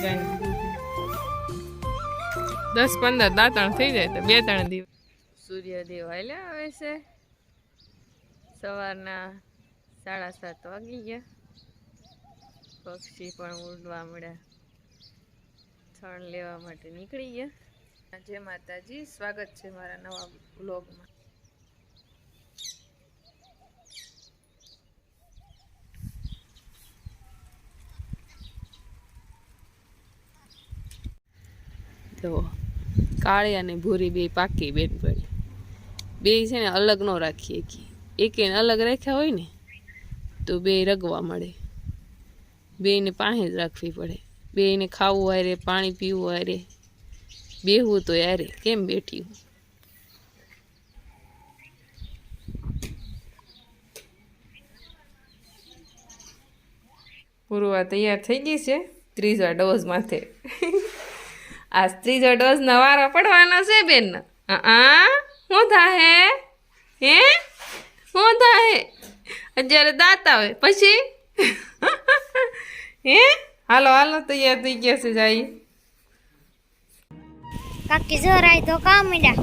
10-15 દાંતણ થઈ જાય તો 2-3 દિવસ. સૂર્યદેવ હાલ્યા આવે છે. સવારના 7:30 વાગી ગયા. પક્ષી પણ ઉડવા મળ્યા. છણ લેવા માટે નીકળી ગયા. જય માતાજી, સ્વાગત છે મારા નવા બ્લોગમાં. તો કાળી અને ભૂરી બે પાકી બેન પડી. બે છે ને અલગ ન રાખીએ કે એકેને અલગ રાખ્યા હોય ને તો બે રગવા મળે. બેને પાસે જ રાખવી પડે. બેને ખાવું હારે, પાણી પીવું હારે, બેહવું તો યારે કેમ બેઠી હું. પૂર્વા તૈયાર થઈ ગઈ છે 3જા ડોઝ માથે. આ 3જા ડોઝ ના વારો પડવાનો છે બેન. શું થાય હે? શું થાય? અત્યારે દાંત આવે પછી હે? હાલો હાલો તૈયાર થઈ ગયા છે જાય. કાકી જોરાય તો કામ મીડા.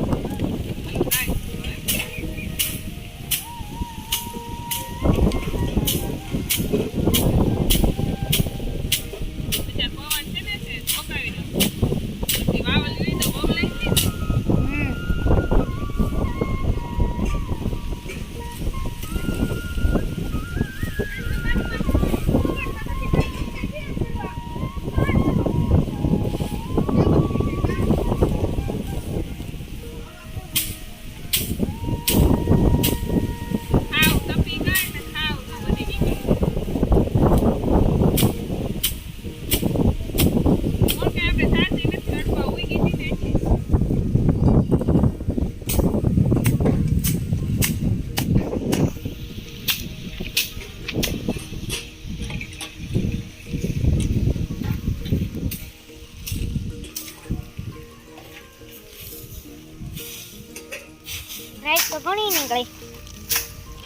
રાઈટ તો ઘણી નીકળી.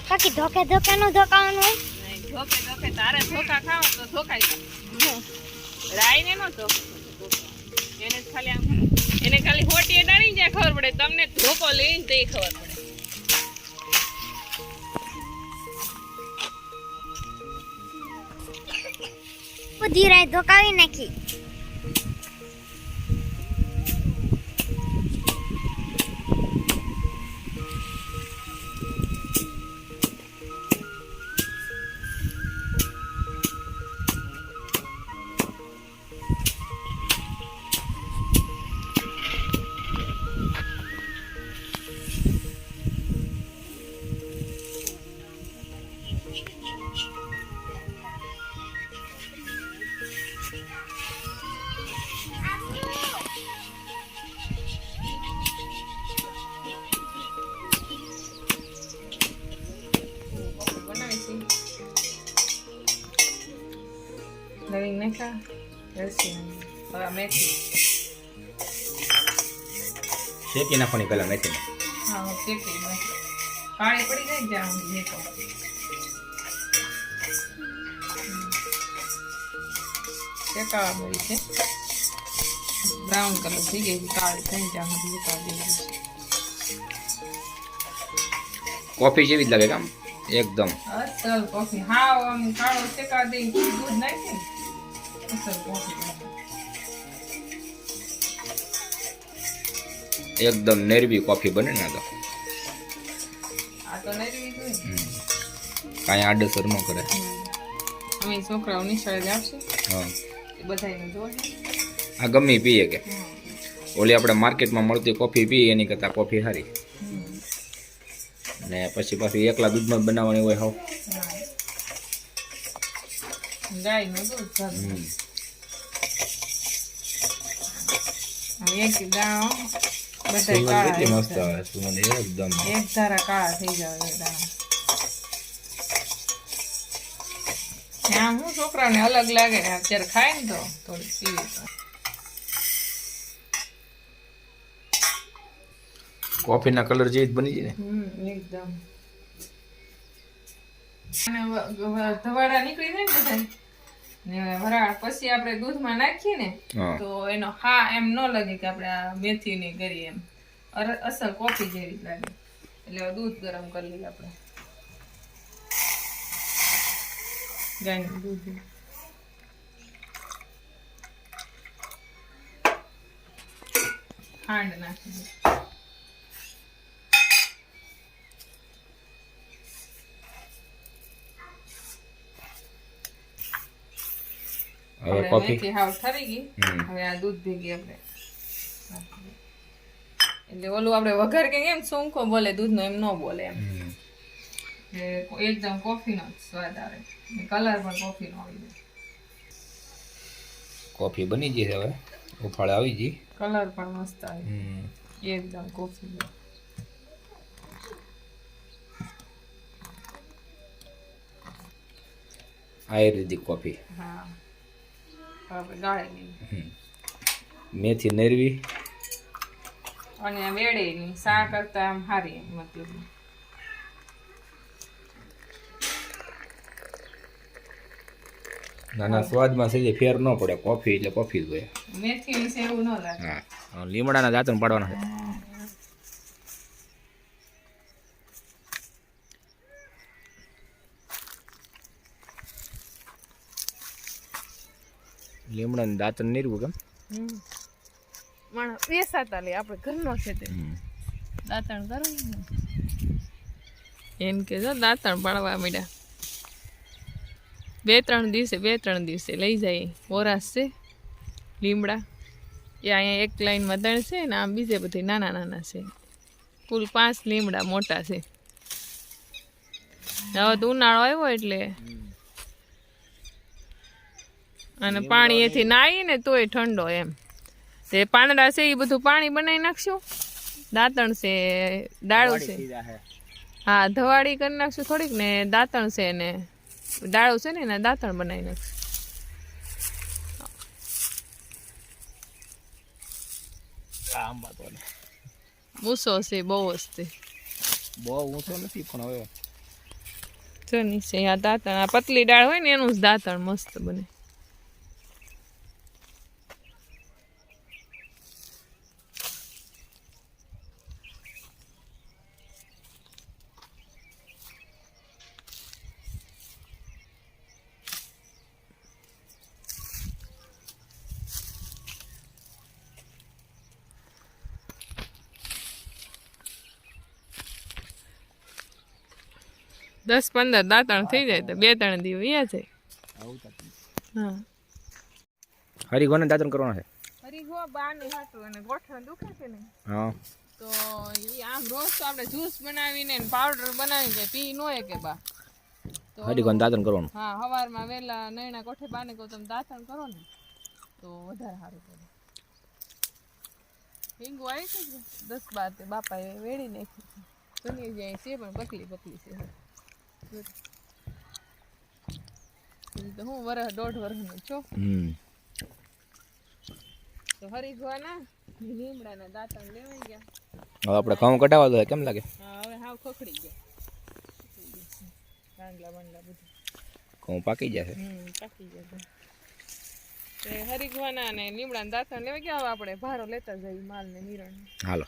કાકી ધોકે ધોકે નો ધોકાવાનું હોય. ધોકે ધોકે તારે ધોકા ખાવા તો ધોકાઈ રાઈ ને નો તો એને ખાલી આમ એને ખાલી હોટી ડાળી જાય ખબર પડે. તમને ધોકો લઈને તે ખબર પડે. બધી રાઈ ધોકાવી નાખી. લવિંગ નાખા લસણ હવે મેથી શેકી નાખવાની પહેલા મેથી. હા હું શેકી નાખી. કાળી પડી જાય જ્યાં સુધી શેકો. શેકાવા મળી છે. બ્રાઉન કલર થઈ ગઈ છે. કાળી થઈ જ્યાં સુધી શેકાવી દેવી છે. કોફી જેવી જ લાગે કામ એકદમ અસલ કોફી. હા આમ કાળો શેકા દઈ દૂધ નાખી અસલ કોફી એકદમ નેરવી કોફી બને ને. તો આ તો નરવી જોઈએ. કાંઈ આડઅસર ન કરે. અમે છોકરાઓ નિશાળે આપશે હા એ બધાને જોઈએ. આ ગમે પીએ કે ઓલી આપણે માર્કેટમાં મળતી કોફી પીએ એની કરતાં કોફી સારી. અને પછી પાછું એકલા દૂધમાં જ બનાવવાની હોય. હાવ ગાયનું દૂધ એક દાણો બધા કાળા મસ્ત આવે સુગંધ એકદમ. એક ધારા કાળા થઈ જાય દાણા. આમ હું છોકરાને અલગ લાગે ને અત્યારે ખાય ને તો થોડી પીવે તો. કોફીના કલર જેવી જ બની જાય ને. એકદમ ધવાડા નીકળી જાય ને બધા ને વરાળ પછી આપણે દૂધમાં નાખીએ ને હા તો એનો હા એમ ન લાગે કે આપણે આ મેથી ની કરીએ એમ અસલ કોફી જેવી જ લાગે. એટલે હવે દૂધ ગરમ કરી લઈએ આપણે ગાયનું દૂધ. ખાંડ નાખી દઈએ. હવે આપણે કોફી મેથી હાવ ઠરી ગઈ. હમ. હવે આ દૂધ ભેગી આપણે નાખી દઈએ. એટલે ઓલું આપણે વઘાર કે એમ સૂંખો બોલે દૂધનો એમ ન બોલે એમ. હમ. એટલે એકદમ કોફીનો જ સ્વાદ આવે ને કલર પણ કોફીનો આવી જાય. કોફી બની ગઈ છે હવે ઉફાળે આવી ગઈ. કલર પણ મસ્ત આવે હમ. એકદમ કોફી જેવો. આયુર્વેદિક કોફી. હા આપણે ગાળી લઈએ. હમ. મેથી નેરવી. અને વેડે ની શા કરતા આમ હારી એમ મતલબ નાના સ્વાદમાં સજે ફેર ન પડે કોફી એટલે કોફી જ હોય. મેથી વિશે એવું ન લાગે. હા લીમડાના દાંતણ પાડવાના છે. લીમડાના દાંતણ નીરવું કેમ? માણસ વેસાતા લે આપણે ઘરનો છે તે દાંતણ કરવું ને એમ કે જો દાંતણ પાડવા માંડ્યા. 2-3 દિવસે લઈ જાય. ઓરાસ છે લીમડા એ અહીંયા એક લાઈનમાં 3 છે ને આમ બીજે બધી નાના નાના છે. કુલ 5 લીમડા મોટા છે. હવે તો ઉનાળો આવ્યો એટલે અને પાણી એથી નાહી ને તોય ઠંડો એમ. તે પાંદડા છે એ બધું પાણી બનાવી નાખશું. દાંતણ છે ડાળું છે હા ધવાડી કરી નાખશું થોડીક ને દાંતણ છે ને ડાળું છે ને એના દાંતણ બનાવી નાખશું. ઊંચો છે બહુ જ તે બહુ ઊંચો નથી પણ હવે જો નીચે આ દાંતણ આ પતલી ડાળ હોય ને એનું જ દાંતણ મસ્ત બને. દસ 15 દાંતણ થઈ જાય તો 2-3 દિવસ અહીંયા જાય. હા હરિગોને દાંતણ કરવાના છે. હરીગો બાને હાટું અને ગોઠણ દુખે છે ને હા તો ઈ આમ રોજ તો આપણે જ્યુસ બનાવીને પાવડર બનાવીને પી ન હોય કે બા તો હરિગોને દાંતણ કરવાનું. હા સવારમાં વહેલા નૈણા કોઠે બાને કહો તમે દાંતણ કરો ને તો વધારે સારું પડે. હિંગુ આવી છે 10-12 તે બાપાએ વેડી નાખી છે. સુની જાય છે પણ પકલી છે. તો હું 1.5 વર્ષનો છો તો હરીગવાના લીમડાના દાંતણ લેવાઈ ગયા. હવે આપણે ઘઉં કઢાવવા દો કેમ લાગે? હા હવે હાવ ખખડી ગયા. કાંગલા બાંગલા બધું ઘઉં પાકી જશે. પાકી ગયા. તે હરીગવાના અને લીમડાના દાંતણ લેવા ગયા. હવે આપણે ભારો લેતા જઈએ માલ ને નિરણ. હાલો.